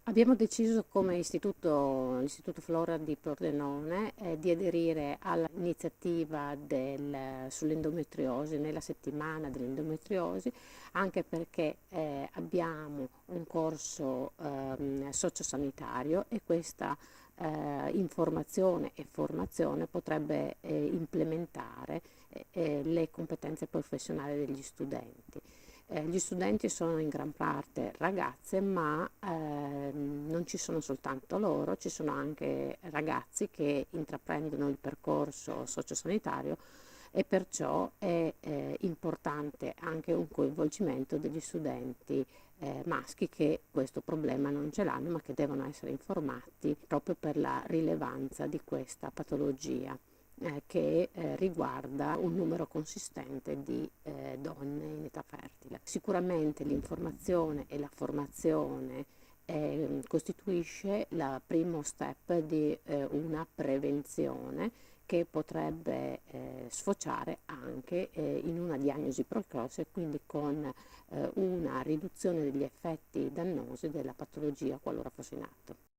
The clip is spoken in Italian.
Abbiamo deciso come l'Istituto Flora di Pordenone di aderire all'iniziativa sull'endometriosi, nella settimana dell'endometriosi, anche perché abbiamo un corso sociosanitario e questa informazione e formazione potrebbe implementare le competenze professionali degli studenti. Gli studenti sono in gran parte ragazze, ma non ci sono soltanto loro, ci sono anche ragazzi che intraprendono il percorso sociosanitario e perciò è importante anche un coinvolgimento degli studenti maschi che questo problema non ce l'hanno, ma che devono essere informati proprio per la rilevanza di questa patologia che riguarda un numero consistente di donne in età fertile. Sicuramente l'informazione e la formazione costituisce il primo step di una prevenzione che potrebbe sfociare anche in una diagnosi precoce, quindi con una riduzione degli effetti dannosi della patologia qualora fosse in atto.